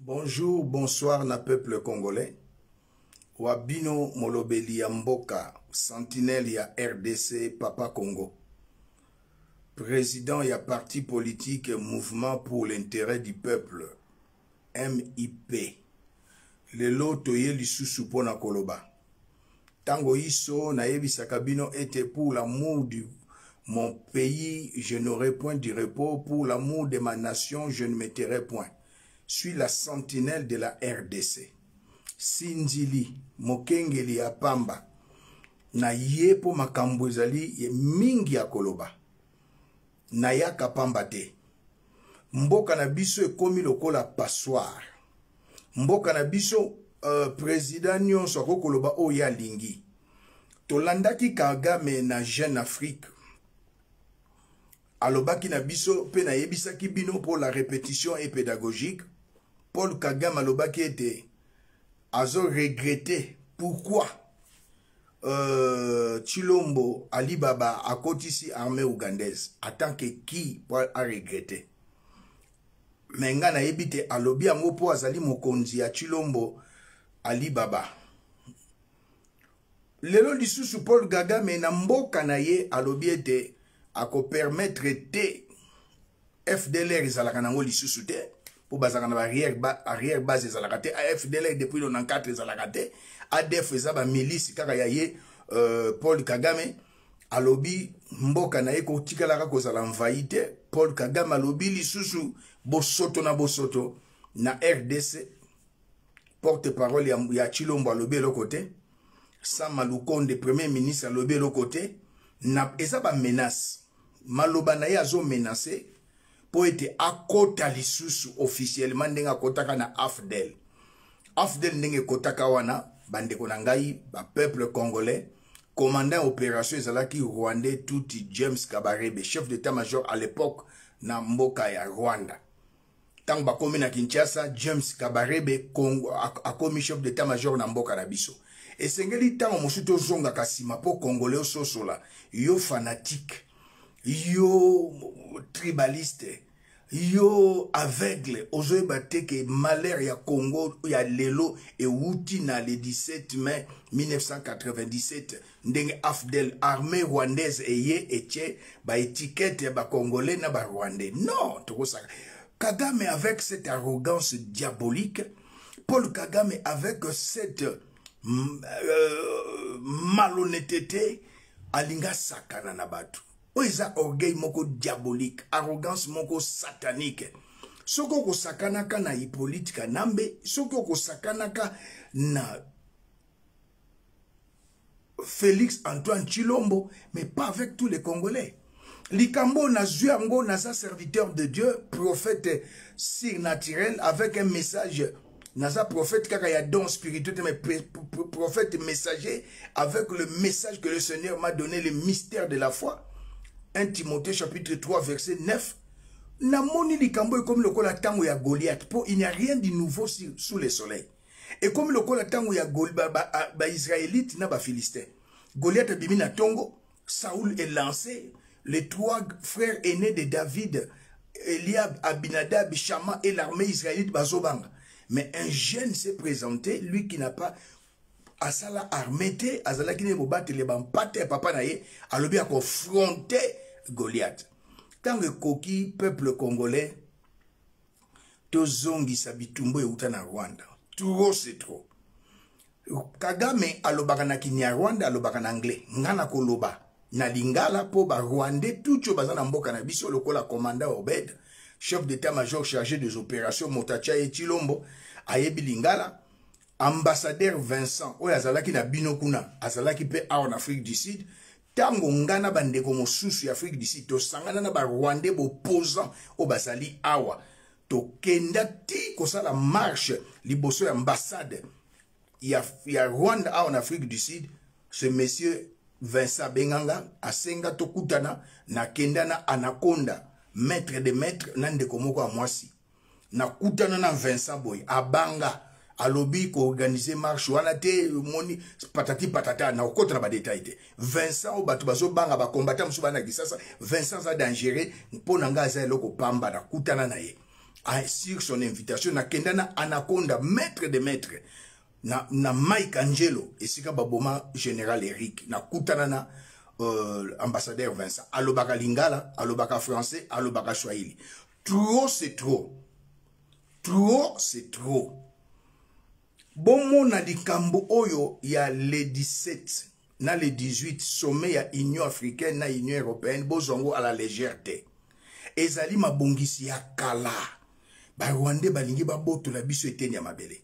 Bonjour, bonsoir na peuple congolais. Wabino Molobeli ya Mboka, sentinelle ya RDC Papa Congo. Président ya parti politique Mouvement pour l'intérêt du peuple, MIP. Lelo toye lisusu pona koloba. Tango iso na yebisaka bino était pour l'amour de mon pays, je n'aurai point de repos. Pour l'amour de ma nation, je ne me tairai point. Suis la sentinelle de la RDC. Sinzili, Mokengeli ya Pamba. Na yepo makambo ezali ye mingi ya koloba. Na yaka pamba te. Mboka na biso ekomi lokola passoire. Mboka na biso président nyonso akokoloba oyo alingi. Tolandaki Kagame na Jeune Afrique. Alobaki na biso pe na yebisaki bino pour la répétition et pédagogique. Paul Kagame alobaki ete azo regretté pourquoi Tshilombo Ali Baba a kotisi armée ougandaise en tant que qui a regretté. Mais nga na yebite alobi yango po azali mokonzi ya Tshilombo Ali Baba. Lelo lisusu Paul Kagame na mboka na ye alobi ete ako permettre te FDLR ezalaka nango lisusu te pour bazaka na arrière base ezalaka te. FDLR depuis le 94 ezalaka te. ADF ezaba milice kaka ya ye Paul Kagame alobi mboka na ye ko tikalaka kozala envahi te. Paul Kagame alobi lisusu bosoto na RDC porte-parole ya Tshilombo alobi lo côté Sama Lukonde premier ministre alobi lo côté na ezaba menace maloba na ye azo menacer po ete akota lisusu officiellement ndenga kotaka na AFDEL. AFDEL ndenge kotaka wana bandeko na ngai ba peuple congolais commandant opération ezalaki Rwandais Tuti James Kabarebe, chef d'état-major à l'époque na mboka ya Rwanda. Tant bakomi na Kinshasa, James Kabarebe a komi chef d'état-major na mboka na biso. Esengeli tango mosuto zonga kasima po congolais sosola yo fanatique, yo tribaliste, yo aveugle, ozoyeba te ke malheur ya Congo ya lelo e wuti na le 17 mai 1997 ndenge AFDEL armée rwandaise eye etie ba étiquette ba congolais na ba rwandais. Non, tokosaka. Kagame avec cette arrogance diabolique, Paul Kagame avec cette malhonnêteté alinga sakana na batu. Oiza orgueil moko diabolique, arrogance moko satanique. Soko ko sakanaka na Hippolyte Nambe, soko ko sakanaka na Félix Antoine Tshilombo, mais pas avec tous les Congolais. Likambo na zuango na sa serviteur de Dieu, prophète surnaturel, avec un message. Naza prophète kaka ya don spirituel, mais prophète messager, avec le message que le Seigneur m'a donné, le mystère de la foi. 1 Timothée chapitre 3 verset 9. Namoni likambo comme le kola tango ya Goliath. Il n'y a rien de nouveau sous le soleil. Et comme le kola tango ya Goliath, ba Israélite na ba Philistin. Goliath bimi na tongo, Saoul est lancé, les trois frères aînés de David, Eliab, Abinadab, Shama et l'armée israélite bazobanga. Mais un jeune s'est présenté, lui qui n'a pas asala armete, azala qui ne mobat le bampate papa naye, alobi a confronté Goliath. Tant que koki peuple congolais, tozongi sabitumbo e uta na Rwanda. Trop c'est trop. Kagame alobaka na kinya Rwanda, alobaka na anglais. Ngana koloba na lingala po ba Rwandais tucho bazana mboka na biso lokola commandant Obed, chef d'état-major chargé des opérations Motacha et Tshilombo, ayebi lingala. Ambassadeur Vincent, oyo azalaki na bino kuna, azalaki pe en Afrique du Sud, tango ngana bandeko mosusu ya Afrique du Sud, to sangana na ba Rwandais opposant o bazali awa, to kenda ti kosala marche liboso ya ambassade ya Rwanda en Afrique du Sud. Ce monsieur Vincent Benganga asenga to kutana na kenda na Anaconda, maître de maître na ndeko moko ya mwasi. Na kutana na Vincent boy abanga alobi ko organiser marche wana te moni patati patata na okota ba détail te. Vincent o batu bazo banga ba combattant musu bana kisasa. Vincent za dangereux mpona nga za eloko pamba na kutana na ye. sur son invitation na kendana Anaconda maître de maître na Mike Angelo esika baboma général Eric na kutana na ambassadeur Vincent alobaka lingala alobaka français alobaka swahili. Trop c'est trop, trop c'est trop. Bon na likambo oyo ya le 17 na le 18 sommet ya Union africaine na Union européenne bozongo à la légèreté. Ezali mabongisi ya kala ba Rwandais balingi ba boto la biso eteni ya mabele.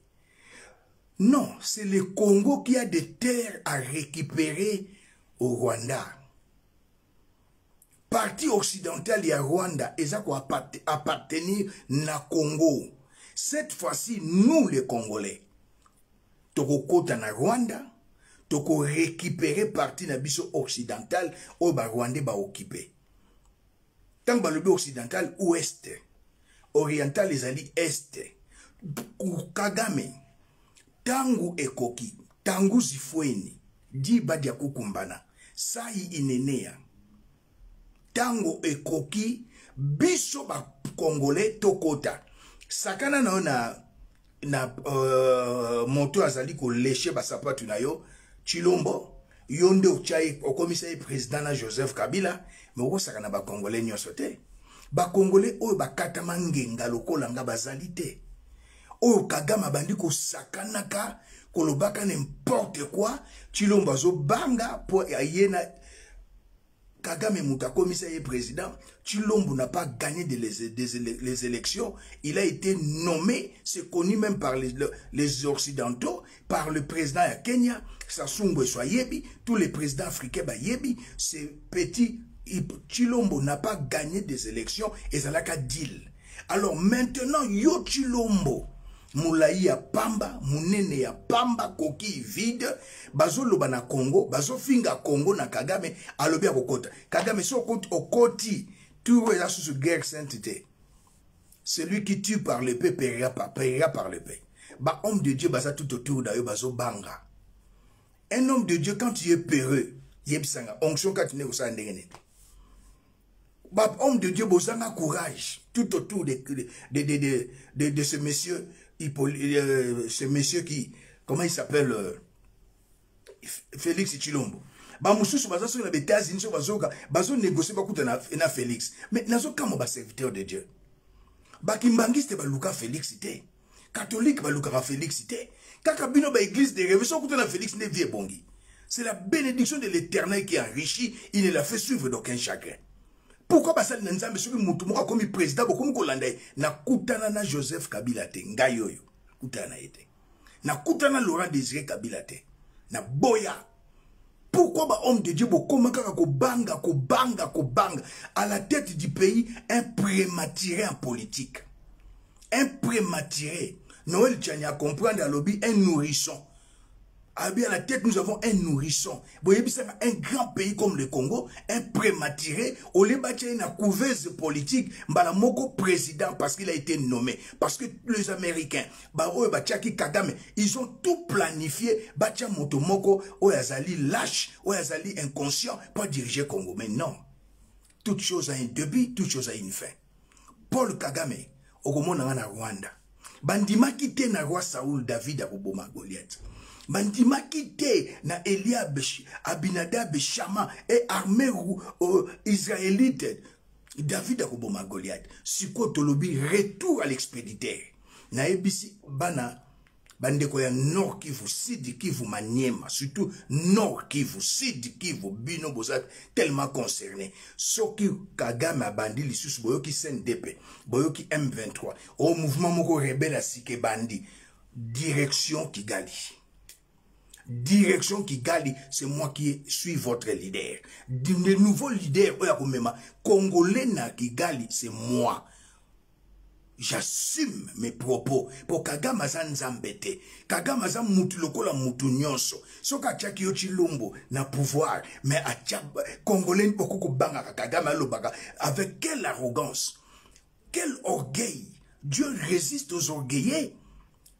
Non, c'est le Congo qui a des terres à récupérer au Rwanda. Partie occidentale ya Rwanda eza ko appartenir na Congo. Cette fois-ci nous les Congolais toko kota na Rwanda toko récupérer partie na biso occidentale o ba Rwandais ba occuper. Tant ba lobi occidental ouest, oriental ezali est. Kagame tangu ekoki, tangu zifweni, di badia kukumbana, sai inenea. Tangu ekoki, biso ba Congolais tokota. Sakana na moto azali ko leche ba sapatu na yo, Chilombo, yonde ochai okomisa président na Joseph Kabila, mais oko sakana ba Congolais nyonso te. Ba Congolais oyo bakata mangenga lokola nga bazali te. Oyo Kagame bandi ko sakanaka kolobaka n'importe quoi, Chilombo zo banga po ayena Kagame muta komisa président, Chilombo n'a pas gagné les élections, il a été nommé, c'est connu même par les occidentaux, par le président de Kenya, Sassou Nguesso yebi, tous les présidents africains ba yebi, c'est petit Chilombo n'a pas gagné des élections et ça n'a qu'à deal. Alors maintenant, yo Chilombo, Moulaï ya pamba, munene ya pamba, coquille vide, bazo loba na Congo, bazo finga Congo na Kagame, alobi ya kokota. Kagame so okoti, tout est là sous guerre sainteté. Celui qui tue par l'épée paiera par l'épée. Ba homme de Dieu baza tout autour d'ailleurs bazo banga. Un homme de Dieu quand tu es peureux, yebsanga, onction quand tu n'es au sein ndengene. Bah, homme de Dieu, bozanga courage tout autour de ce monsieur, ce monsieur qui, comment il s'appelle, Félix Chilombo. Bah, moussous, baza sur les États-Unis, bazo négocier beaucoup na Félix. Mais nazo kamo ba serviteur de Dieu. Bah, kimbangiste ba luka Félix ité. Catholique ba luka Félix ité. Kakabino ba église de réveillon na Félix ne vie bongi. C'est la bénédiction de l'Éternel qui enrichit, il ne la fait suivre d'aucun chagrin. Pourquoi basali na nzambe soki mutu moko comme président bokomi kolanda na kutana na Joseph Kabila te ngai yoyo kutana ete na kutana Laurent Désiré Kabila te na boya. Pourquoi ba homme de Dieu bokoma kaka ko banga à la tête du pays un prématuré en politique, un prématuré. Noël Tchani a comprendre à lobby un nourrisson. À la tête, nous avons un nourrisson. Un grand pays comme le Congo, un prématuré, au lieu de une couveuse politique, moko président parce qu'il a été nommé. Parce que les Américains, Kagame, ils ont tout planifié. Bacha Motomoko, Oyazali lâche, Oyazali inconscient pour diriger Congo. Mais non. Toute chose a un début, toute chose a une fin. Paul Kagame, au na Rwanda. Bandima kite na roi Saoul David à Boboma Goliath. Bandima kite na Eliab Abinadab Shama et armée israélite David à Boboma Goliath. Siko tolobi retour à l'expéditeur. Na ebisi bana bandeko ya Nord Kivu, Sud Kivu, Maniema, surtout Nord Kivu, Sud Kivu, Bino Bozat, tellement concerné. Soki Kagame a bandi lisusu boyoki CNDP, boyoki M23, au mouvement moko rebelle à Sike bandi, direction Kigali. Direction Kigali, c'est moi qui suis votre leader. Le nouveau leader, Congolais na Kigali, c'est moi. J'assume mes propos. Pour Kagame zan zambete. Kagame zan mutu lokola mutu nyonso. Soka tchaki yo Chilombo na pouvoir. Mais à Congolais beaucoup banga Kagame alobaka. Avec quelle arrogance. Quel orgueil. Dieu résiste aux orgueillés.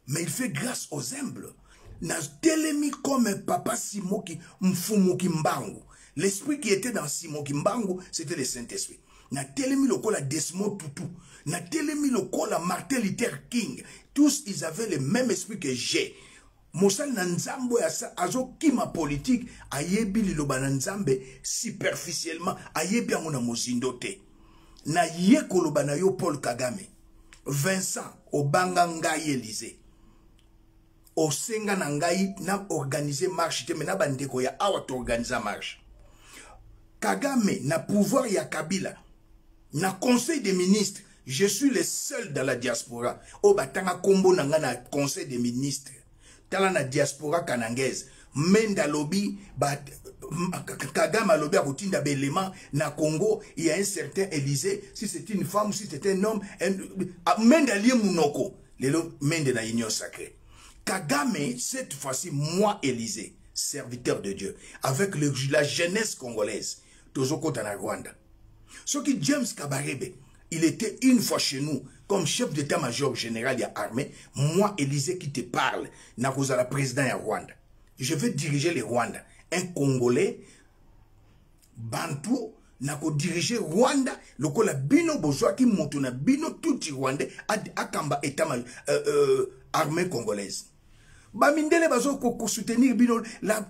Mais il fait grâce aux humbles. Na telemi comme papa Simoki Mfumu Kimbangu. L'esprit qui était dans Simoki Kimbangu, c'était le Saint-Esprit. na telemi lokola Desmond Tutu, na telemi lokola Martin Luther King. Tous ils avaient le même esprit que j'ai. Mosal na nzambo ya sa azo kima politique ayebi liloba na nzambe superficiellement ayebi yango na mozindo te. Na ye koloba na yo Paul Kagame. Vincent obanga ngai Élysée. Osenga na ngai na organiser marche te mena bandeko ya awa to organiser marche. Kagame na pouvoir ya Kabila na conseil des ministres, je suis le seul dans la diaspora o batanga kombo na nga na conseil des ministres. Tala na diaspora kanangaise Menda lobby Kagame lobby a routine d'éléments na Congo, il y a un certain Élysée, si c'est une femme ou si c'est un homme, Menda lié munoko, lelo Menda na union sacrée. Kagame cette fois-ci moi Élysée, serviteur de Dieu, avec la jeunesse congolaise, tozoko na Rwanda. Ce qui James Kabarebe, il était une fois chez nous comme chef d'état-major général de l'armée. Moi, Élysée, qui te parle, n'a causé la président de Rwanda. Je vais diriger le Rwanda. Un Congolais, Bantou, n'a qu'à diriger Rwanda. Le cola bino bozoa qui monte na bino tout Rwanda à Kamba état armée congolaise. Bamindele bazo ko soutenir bino la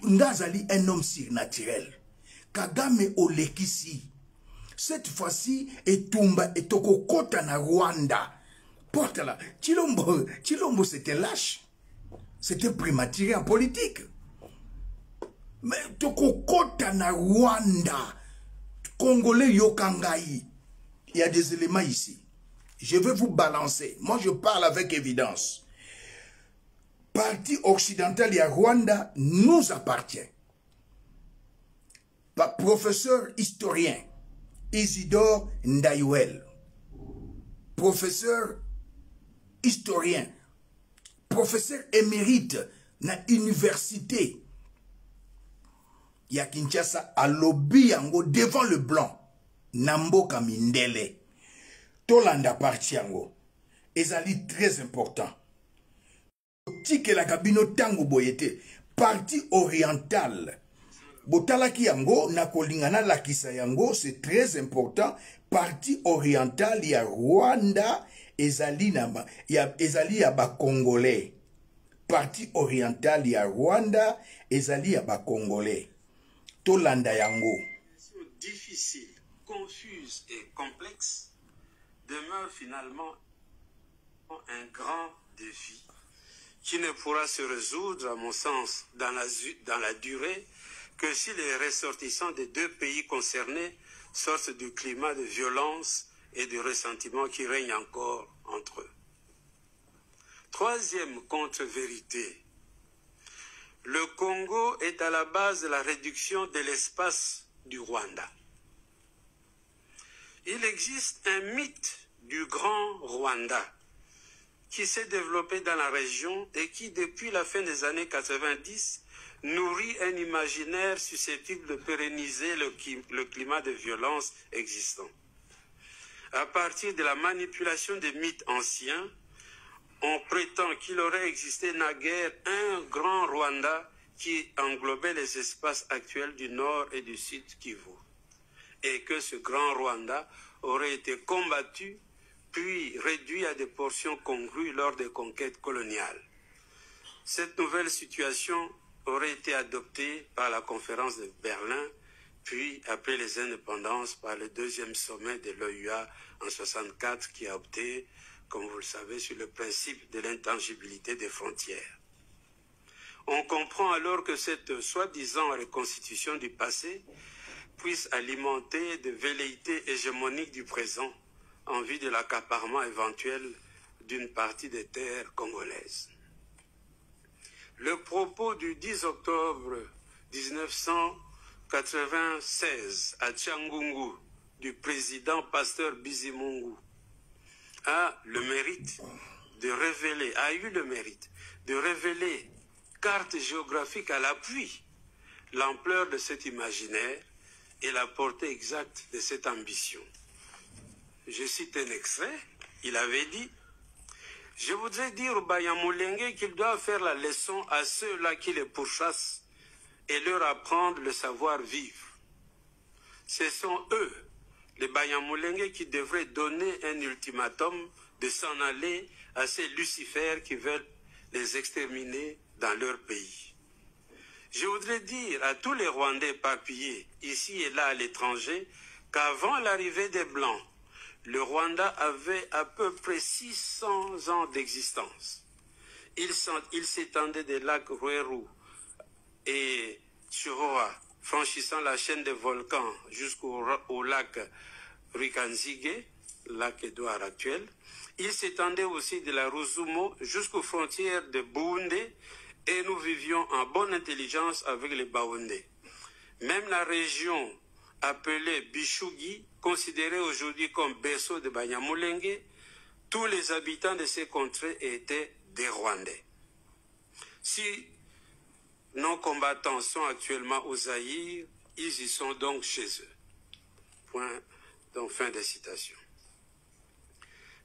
Ngazali un homme surnaturel. Kagame olekisi. Cette fois-ci, Etumba et Tokokota na Rwanda. Porte-la. Chilombo, c'était lâche. C'était prématuré en politique. Mais Tokokota na Rwanda. Congolais Yokangai. Il y a des éléments ici. Je vais vous balancer. Moi, je parle avec évidence. Partie occidentale à Rwanda nous appartient. Professeur historien. Isidore Ndayouel, professeur historien, professeur émérite na université ya Kinshasa à lobby yango devant le blanc Namboka Mindele Tolanda parti yango ezali très important tike la kabino tango boyete partie orientale Botalaki yango na kolingana la kisa yango c'est très important partie orientale ya Rwanda ezali namba ezali ya ba congolais partie orientale ya Rwanda ezali ya ba congolais tolanda yango difficile, confuse et complexe demeure finalement un grand défi qui ne pourra se résoudre à mon sens dans la durée que si les ressortissants des deux pays concernés sortent du climat de violence et de ressentiment qui règne encore entre eux. Troisième contre-vérité, le Congo est à la base de la réduction de l'espace du Rwanda. Il existe un mythe du grand Rwanda qui s'est développé dans la région et qui, depuis la fin des années 90, nourrit un imaginaire susceptible de pérenniser le climat de violence existant. À partir de la manipulation des mythes anciens, on prétend qu'il aurait existé naguère un grand Rwanda qui englobait les espaces actuels du nord et du sud Kivu, et que ce grand Rwanda aurait été combattu puis réduit à des portions congrues lors des conquêtes coloniales. Cette nouvelle situation aurait été adoptée par la conférence de Berlin, puis après les indépendances par le deuxième sommet de l'OUA en 1964 qui a opté, comme vous le savez, sur le principe de l'intangibilité des frontières. On comprend alors que cette soi-disant reconstitution du passé puisse alimenter de velléités hégémoniques du présent en vue de l'accaparement éventuel d'une partie des terres congolaises. Le propos du 10 octobre 1996 à Tchangungu du président Pasteur Bizimungu a eu le mérite de révéler carte géographique à l'appui l'ampleur de cet imaginaire et la portée exacte de cette ambition. Je cite un extrait, il avait dit « Je voudrais dire au Banyamulenge qu'il doit faire la leçon à ceux-là qui les pourchassent et leur apprendre le savoir-vivre. Ce sont eux les Banyamulenge qui devraient donner un ultimatum de s'en aller à ces Lucifères qui veulent les exterminer dans leur pays. Je voudrais dire à tous les Rwandais éparpillés ici et là à l'étranger qu'avant l'arrivée des Blancs, le Rwanda avait à peu près 600 ans d'existence. Il s'étendait des lacs Rweru et Chihuahua, franchissant la chaîne des volcans jusqu'au lac Rukanzige, lac Édouard actuel. Il s'étendait aussi de la Rusumo jusqu'aux frontières de Burundi et nous vivions en bonne intelligence avec les Baoundés. Même la région appelée Bishugi, considérée aujourd'hui comme berceau de Banyamulenge, tous les habitants de ces contrées étaient des Rwandais. Si nos combattants sont actuellement au Zaïre, ils y sont donc chez eux. Point, donc fin de citation.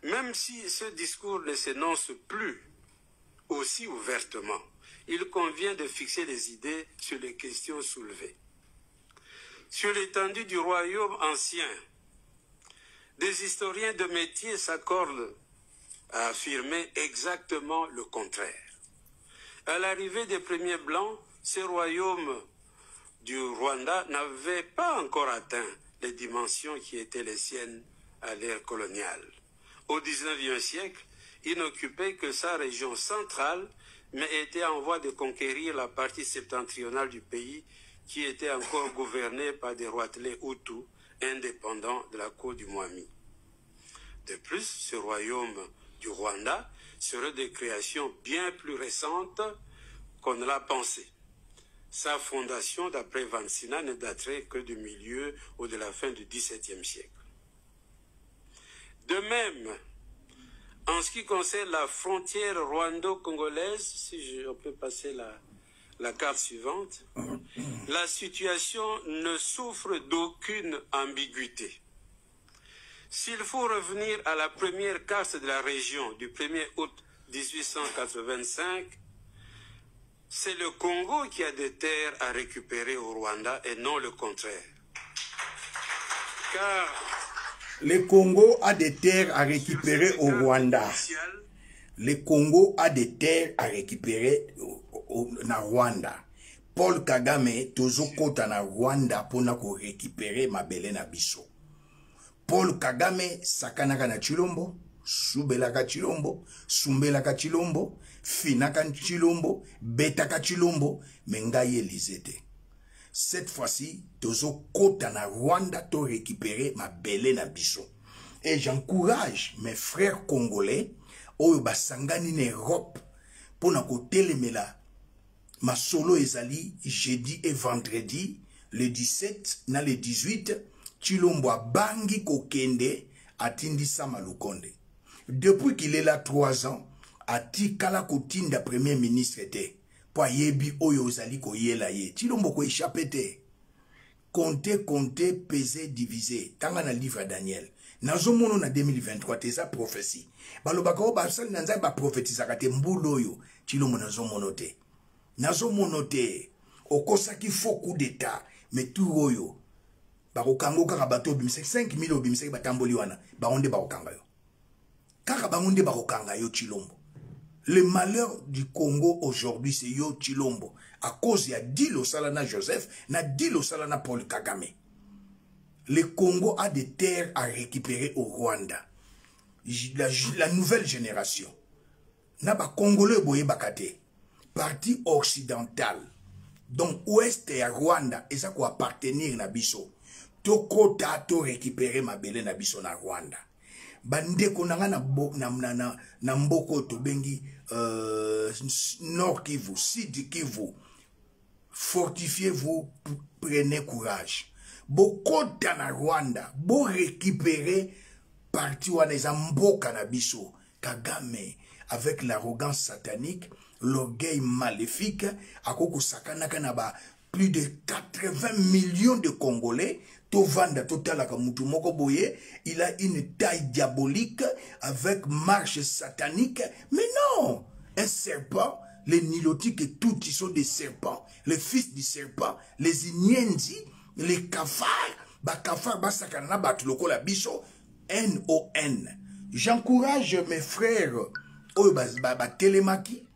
Même si ce discours ne s'énonce plus aussi ouvertement, il convient de fixer les idées sur les questions soulevées. Sur l'étendue du royaume ancien, des historiens de métier s'accordent à affirmer exactement le contraire. À l'arrivée des premiers Blancs, ce royaume du Rwanda n'avait pas encore atteint les dimensions qui étaient les siennes à l'ère coloniale. Au XIXe siècle, il n'occupait que sa région centrale, mais était en voie de conquérir la partie septentrionale du pays qui était encore gouvernée par des roitelets Hutus indépendants de la cour du Mwami. De plus, ce royaume du Rwanda serait de création bien plus récente qu'on ne l'a pensé. Sa fondation, d'après Vansina, ne daterait que du milieu ou de la fin du XVIIe siècle. De même, en ce qui concerne la frontière rwando-congolaise, si on peut passer la carte suivante, la situation ne souffre d'aucune ambiguïté. S'il faut revenir à la première carte de la région du 1er août 1885, c'est le Congo qui a des terres à récupérer au Rwanda et non le contraire. Car le Congo a des terres à récupérer au Rwanda. Le Congo a des terres à récupérer au Rwanda. Paul Kagame tozo kota na Rwanda pona ko récupérer mabele na biso. Paul Kagame sakanaka na Chilombo, subelaka Chilombo, sumbelaka Chilombo, finaka Chilombo, betaka Chilombo, mengaye Elizete. Cette fois-ci, tozo kota na Rwanda to récupérer mabele na biso. Et j'encourage mes frères congolais oyo basangani na Europe pona ko telemela ma solo ezali jeudi et vendredi le 17 na le 18 Chilombo bangi kokende atindisa Malukonde. Depuis qu'il est là 3 ans, ati kala kotinda premier ministre était pour yebi oyo ozali ko yela ye. Chilombo ko échappé te. Compter, peser, diviser. Tanga na livre Daniel. Nazo mono na 2023 te sa prophétie. Balobaka o basali nanza ba prophétisaka te mbulo yo. Chilombo nazo mono te. Nazo mono te. Okosaki faux coup d'état mais tout oyo. Barokango kaka bato bimise 5000 obimise batamboli wana. Baronde barokanga yo. Kaka bangonde barokanga yo Chilombo. Le malheur du Congo aujourd'hui, c'est yo Chilombo. À cause de Dilo Salana Joseph, na Dilo Salana Paul Kagame. Le Congo a des terres à récupérer au Rwanda. La nouvelle génération. Na ba Congolais boye bakate. Partie occidentale. Donc ouest et Rwanda. Et ça quoi appartenir na biso. Toko tato récupérer ma belle na biso na Rwanda. Bande konanga na mboko to bengi Nord Kivu, Sud Kivu. Fortifiez-vous, prenez courage. Boko na Rwanda, bo récupérer parti wana mboka na biso. Kagame avec l'arrogance satanique, l'orgueil maléfique, akoko sakanaka na ba plus de 80 millions de Congolais. Tovanda totalaka mutu moko boye, il a une taille diabolique avec marche satanique. Mais non, un serpent, les nilotiques et tout, ils sont des serpents. Les fils du serpent, les Inyendi, les cafards, bakafar basakana na bato lokola biso NON. J'encourage mes frères oyo batelemaki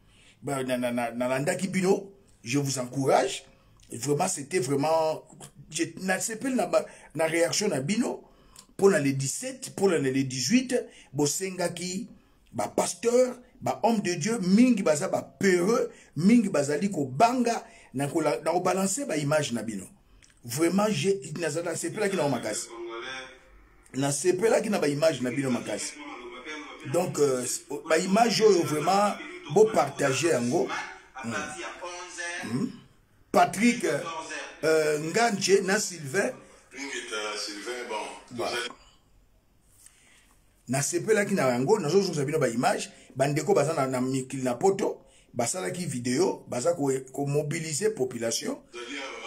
nalandaki bino, je vous encourage. Vraiment c'était vraiment nasepeli na réaction na bino pour le 17 pour le 18 bosengaki ba pasteur ba homme de Dieu mingi baza ba peureux mingi bazali ko banga na ko balancer ba image na bino. Vraiment j'ai nazala sepelaki na makasi na sepelaki na ba image na bino makasi. Donc ba image oyo vraiment beau partager yango. Patrick Nganche na Sylvain bon na sepelaki na yango nazozuza bino ba image bandeko baza na mikili na poto basalaki vidéo baza ko mobiliser population.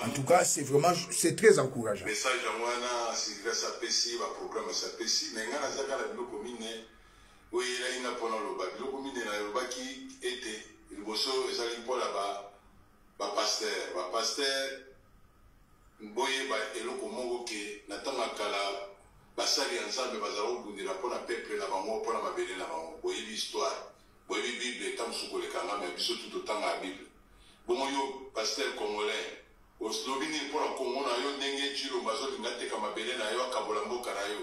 En tout cas c'est vraiment c'est très encourageant. Message à moi na Sylvain sapesi ba programme sapesi mais ngana zaka la biloko mine oui la ina pona loba biloko mine na lobaki ete liboso ezali mpola ba pasteur boye ba eloko moko ke na tanga kala basali ensemble bazalo bundira pona peuple na bango pona mabele na bango boye histoire boye bible tam sukole kanga mais biso tout tanga bible bongo yo pasteur congolais oslobini pona kongo na yo ndenge chilo bazo lingate ka mabele na yo akabola mboka na yo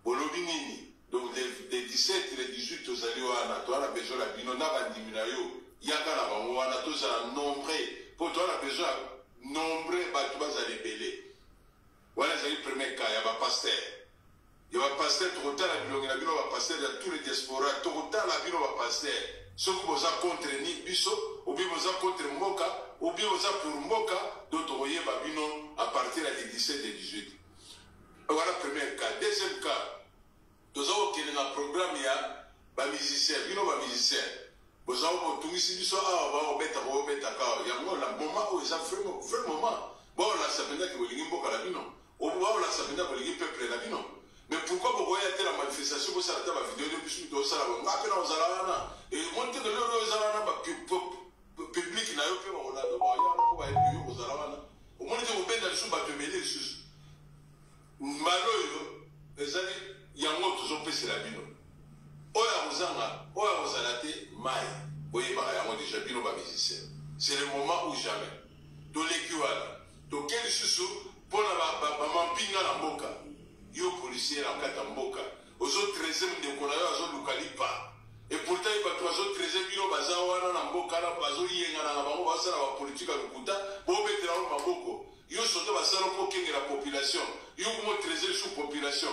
bolobi nini. Donc les 17 les 18 ozali wana to ana besoin la bino na bandimi na yo yaka na bango wana to za nombre pour toi la besoin nombre ba tu bazali belé voilà c'est le premier cas ya ba pasteur trop tard la bino na bino ba pasteur dans tous les diaspora trop tard la bino ba pasteur soki boza contre ni biso ou bien boza contre mboka ou bien boza pour mboka d'autres oyeba bino à partir des 17 et 18. Voilà premier cas. Deuxième cas, nous avons un programme ya ba musicien bino ba musicien boza ko tungisi biso ba obeta ka yango la moment où ça fait moment bon la sabenda ki bolingi mboka la bino o ba la sabenda bolingi peuple la bino. Mais pourquoi vous voyez la manifestation pour ça la vidéo de biso do ça la ngapela ozalana et monter de l'euro ozalana ba public na yo pe ba la ba ya ko ba yo ozalana au moins vous benda biso ba temeli biso maloyo ezali yango tozopesa la bino oya ozanga oya ozalate mai oyeba yango déjà bino ba musicien c'est le moment ou jamais to lekiwala to quel susu pona ba mampinga na mboka yo policier na kata mboka ozo 13e ndeko na yo azo lukalipa et pourtant ba to azo 13e bino baza wana na mboka na bazo yenga na bango basala ba politique ya lukuta bo betela na maboko yo soto basala ko kengela population yo mo 13e sous population.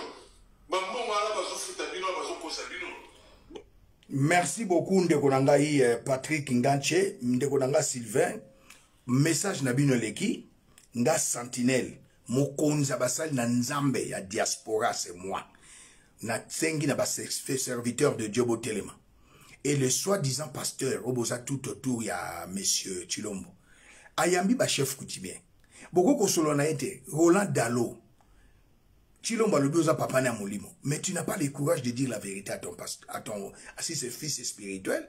Merci beaucoup ndeko nangai Patrick Nganche ndeko nanga Sylvain message na bino leki nga sentinelle mokonza basali na nzambe ya diaspora c'est moi na tsengi na serviteur de Dieu botelema et le soi-disant pasteur oboza tout autour ya monsieur Chilombo ayambi ba chef coutumier boko kosolo na ete Roland Dalo Chilombo le besoin papa na molimo, mais tu n'as pas le courage de dire la vérité à ton si c'est fils spirituel.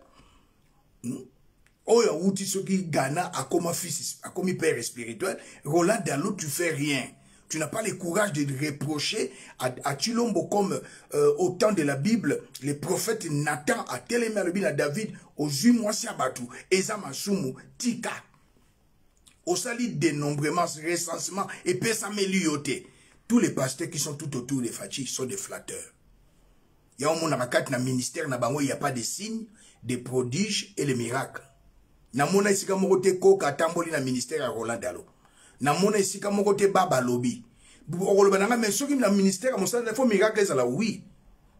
Oya outi soki Ghana a comme fils, a comme père spirituel. Roland Dalo, tu fais rien. Tu n'as pas le courage de reprocher à Chilombo comme au temps de la Bible, les prophètes Nathan a tellement le à David aux 8 mois Siabatu, Eza Masumu, Tika. Au sali dénombrement, recensement et pesa melioté. Tous les pasteurs qui sont tout autour des Fachi sont des flatteurs. Il y a un monde dans le ministère, il n'y a pas de signes, des prodiges et les miracles. Na mona isika mokote koka tamboli na ministère à Roland Dalo. Na mona isika mokote baba lobby. Mais ceux qui na ministère, il faut miracle à la oui.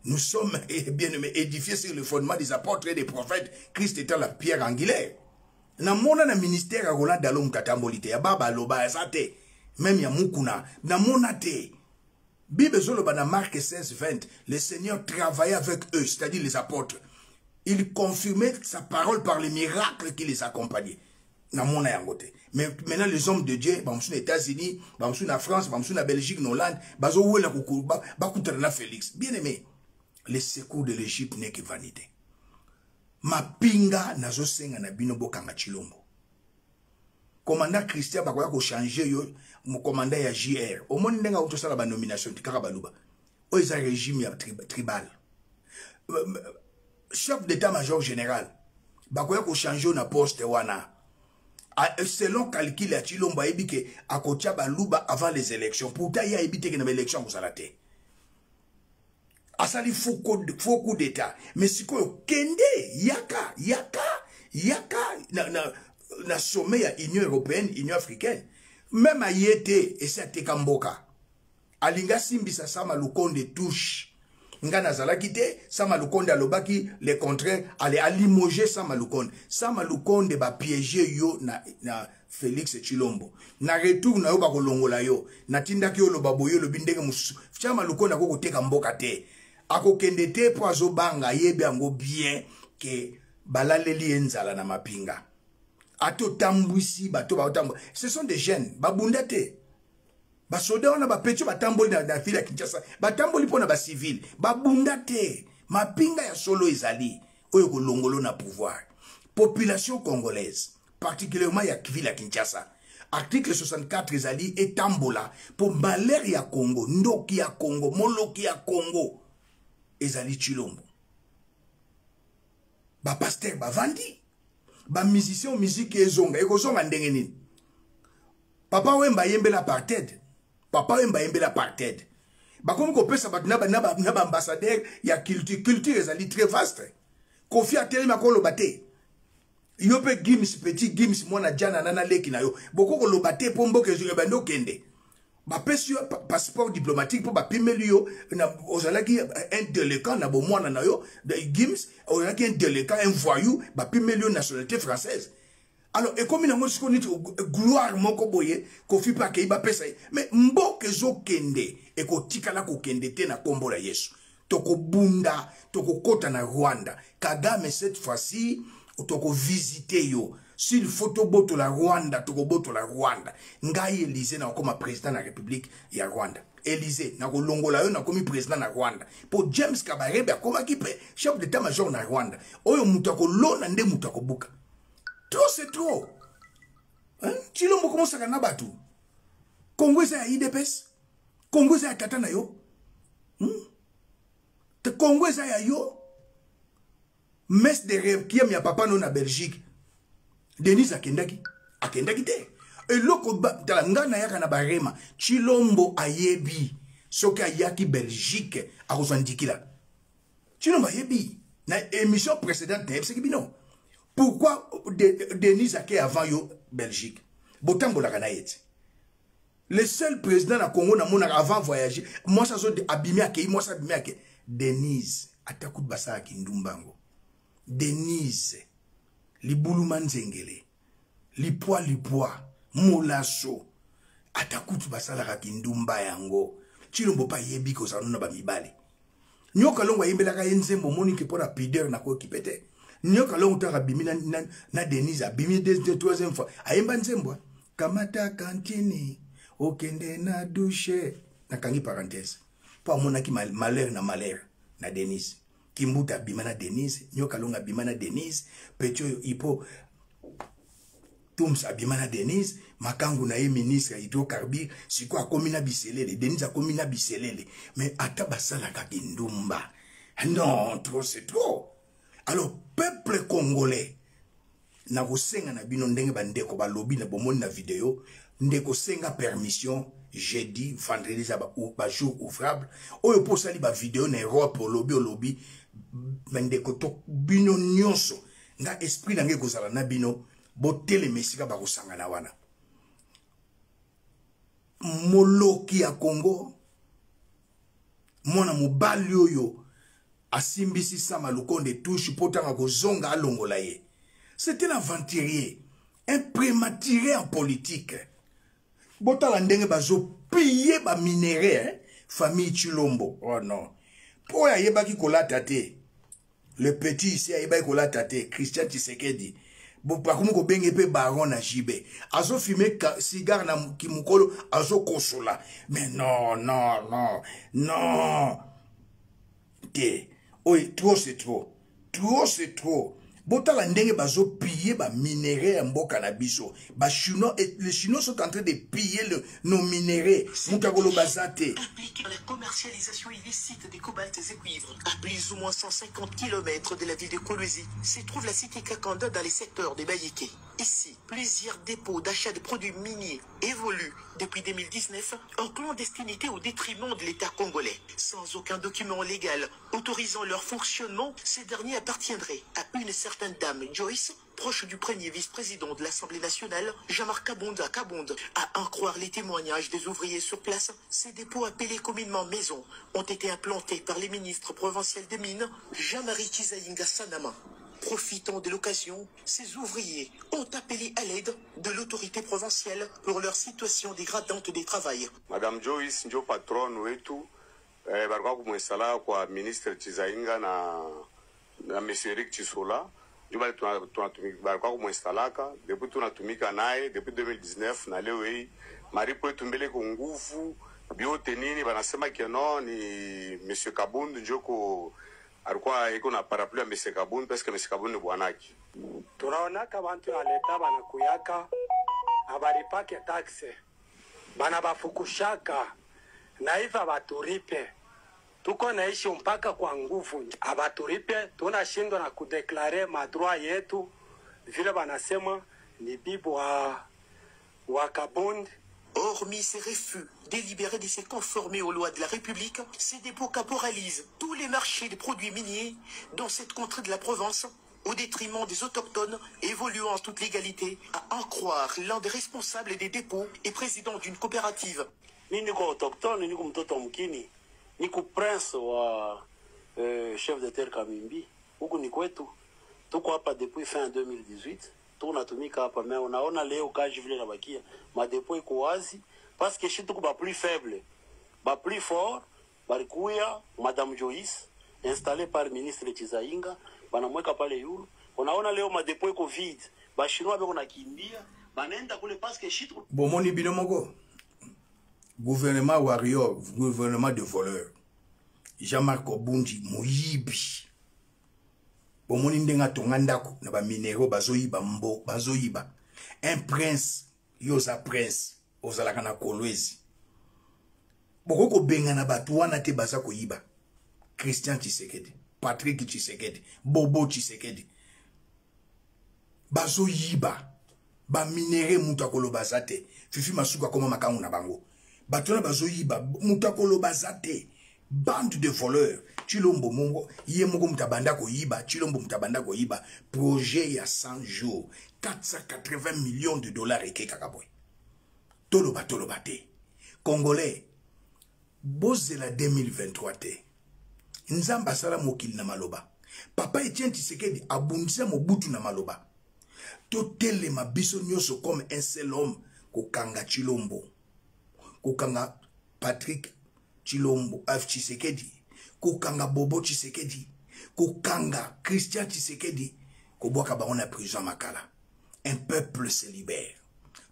Nous sommes bien édifiés sur le fondement des apôtres et des prophètes, Christ étant la pierre angulaire. Na mona na ministère à Roland Dalo mkatamboli te, ya baba loba esate. Même ya mukuna na monate Bible zoloba na Marc 16:20 le Seigneur travaillait avec eux, c'est-à-dire les apôtres. Il confirmait sa parole par les miracles qui les accompagnaient. Na mona yangote. Mais maintenant les hommes de Dieu, bamsu aux États-Unis, bamsu na France, bamsu na Belgique, na Hollande, bazo wela kukuba, bakutana na Félix. Bien aimé, les secours de l'Égypte n'est que vanité. Ma pinga nazo senga na bino bokanga Chilombo. commandant Christian bakoya ko changer yo mon commandant ya JR au monde ndenga auto sala ba nomination tikaka baluba o isa régime ya tribal chef d'état-major général bakoya ko changer na poste wana selon calcul ya Chilombo ayebi ke akotia baluba avant les élections pourtant ya ayebi te ke na élection kozala te asali faux coup d'état mais sikoyo kende yaka na sommet ya Union européenne Union africaine même ayete esa te kamboka alinga simbisa Sama Lukonde touche ngana zalaki te Sama Lukonde alobaki le contraire ale alimoger Sama Lukonde ba piéger yo na Félix Tshilombo na retour na yo ba kolongola yo na tindaki yo loba boyo lo bindenge mususu Sama Lukonde akoko teka mboka te akokende te po azobanga yebi yango bien ke balaleli enzala na mapinga ato tambwisi bato ba tambo ce sont des jeunes babunda te ba soda wana ba pecho batamboli na ville ya Kinshasa batamboli pona ba civil babunda te mapinga ya solo ezali oyo kolongolo na pouvoir population congolaise particulièrement ya ville ya Kinshasa article 64 ezali etambola pour malheur ya Congo ndoki ya Congo moloki ya Congo ezali Tshilombo ba pasteur ba vandi ba musicien musique ezonga ekozonga ndenge nini papa wemba yembela apartheid bakomi kopesa bato na ambassadeur ya culture ezali très vaste Kofi atelemi akoloba te yo pe Gims petit Gims mwana jana nana leki na yo boko koloba te po mboka ezo bando kende bapesi yo passeport diplomatique po bapimeli yo na ozalaki un délinquant na bomwana na yo Gims ozalaki un délinquant un voyou bapimeli yo nationalité française. Alors et comme nango siko niti gloire moko boye Kofi pa ke bapesa mais mboka ezo kende e ko tikala ko kende te na kombo la Yesu toko bunda toko kota na Rwanda Kagame cette fois-ci toko visiter yo s'il faut to boto la Rwanda toko boto la Rwanda ngai Élysée na koma président na République ya Rwanda Élysée na kolongola yo na komi président na Rwanda po James Kabarebe akoma ki chef d'état-major na Rwanda oyo mutako lona nde mutako buka trop c'est trop hein Tshilombo commence à nabatu Congo za IDPS Congo za tata na yo te Congo za ya yo mes de rêve qui ya papa no na Belgique Denis akendaki te eloko talanga na yaka na barema Tshilombo ayebi soki ayaki Belgique akozandikila Tshilombo ayebi na émission précédente na ebseki bino pourquoi Denis ake avant yo Belgique botambola kana yeti le seul président na Congo na mona avant voyager moi ça zo abimi ake moi ça abimi ake Denis atakut basa kindumbango Denise libuluma nzengele lipwa molaso atakutu basala ka kindumba yango Tshilombo pa yebi ko sanuna ba mibali nyoka longo yembela ka enzembo monike pona pideur na ko kipete nyoka longo taka bimina na Denise abimi troisième fois ayemba nzembo kamata kantini okende na douche na kangi parenthèse pa monaki malheur na Denise Kimbuta bimana Denise, nyoka longa bimana Denise, Pecho ipo Tums abimana Denise, makangu na ye ministre hydrocarbure, siko akomina biselele, Denise akomina biselele, mais atabasala kakindumba. Non, trop c'est trop. Alors peuple congolais na kosenga na bino ndenge bandeko ba lobby na bomoni na vidéo, ndeko senga permission jeudi vendredi za ba jour ouvrable, oyo posali ba vidéo na Europe lobby mendeko to bino nyonso nga esprit nange kozala na bino botele mesika ba kosanga na wana moloki ya Congo mona mobali oyo asimbisi Sama Lukonde touche potanga kozonga alongola ye c'était un aventurier un prématuré en politique botala ndenge bazo piller ba minerais famille Tshilombo oh non po ya yebaki kolata te le petit ici yebaki kolata te Christian Tshisekedi bo pakumu ko benge pe baron na jibe azo fumer cigare na kimukolo azo kosola mais non te oi trop c'est trop Botala ndenge bazo piller ba minéraux en mboka na biso. Ba chinois et les Chinois sont en train de piller nos minéraux. Mutakolo bazate. Impliqué dans la commercialisation illicite des cobaltes et cuivres. À plus ou moins 150 km de la ville de Kolwezi se trouve la cité Kakanda dans les secteurs de Bayeke. Ici, plusieurs dépôts d'achat de produits miniers évoluent depuis 2019 en clandestinité au détriment de l'État congolais. Sans aucun document légal autorisant leur fonctionnement, ces derniers appartiendraient à une certaine dame Joyce, proche du premier vice-président de l'Assemblée nationale, Jean-Marc Kabonda Kabonde. À en croire les témoignages des ouvriers sur place, ces dépôts appelés communément maisons ont été implantés par les ministres provinciaux des Mines, Jean-Marie Kizaïnga Sanama. Profitant de l'occasion, ces ouvriers ont appelé à l'aide de l'autorité provinciale pour leur situation dégradante des travail. Madame Joyce, ndio patron wetu, barikuwa kumwesala kwa ministre Chizainga na Monsieur Eric Chisola. Barikuwa kumwesalaka, depuis tunatumika naye, depuis 2019, na leo hii, maripo yetu mbele kwa nguvu, biote nini, banasema keno ni Monsieur Kabundu njoko alikuwa iko na parapluie ya Monsieur Kabundu parce que Monsieur Kabundu ni bwanaki. Tunaonaka bantu ya leta banakuyaka abaripake taxe bana bafukushaka na hiva baturipe tuko naishi mpaka kwa nguvu abaturipe tunashindwa na kudeklare madroit yetu vile banasema ni bibu wa Kabundu. Hormis ces refus délibérés de se conformer aux lois de la République, ces dépôts caporalisent tous les marchés de produits miniers dans cette contrée de la Provence, au détriment des autochtones évoluant en toute légalité. À en croire, l'un des responsables des dépôts et président d'une coopérative. Niko autochtone, niko mtoto mkini, niko prince wa chef de terre Kamimbi, huku ni kwetu. Tuko hapa depuis fin 2018. Tunatumika hapa mais unaona leo kaji vile nabakia madepo iko wazi parce que shitu kuba plus faible ba plus fort barikuya Madame Joyce installé par ministre Chizainga banamweka pale yulu. Unaona leo madepo iko vide ba chinois beko nakimbia banaenda kule parce que shitu bomoni binomoko gouvernement warrior, gouvernement de voleurs. Jean-Marc Obundi moyibi bomoni ndenga tongandako na ba minéraux bazoyiba mbo bazoyiba un prince yoza prince ozalaka na Kolwezi boko benga na batu wana te baza koyiba Christian Tshisekedi, Patrick Tshisekedi, Bobo Tshisekedi bazoyiba ba minéraux mutakolo bazate fifi masuka koma makangu na bango batu na bazoyiba mutakolo bazate bande de voleurs. Chilombo mongo yemoko mutabanda ko yiba chilombo mutabanda ko yiba projet ya 100 jours 480 millions de dollars eke kakaboy toloba te congolais bozela 2023 te nzamba sala mokili na maloba papa Etienne Tshisekedi abundisa mobutu na maloba totelema biso nyoso comme un seul homme kokanga Chilombo kokanga Patrick Chilombo F Tshisekedi kokanga Bobo Tshisekedi kokanga Christian Tshisekedi kobwaka bango na prison makala. Un peuple se libère.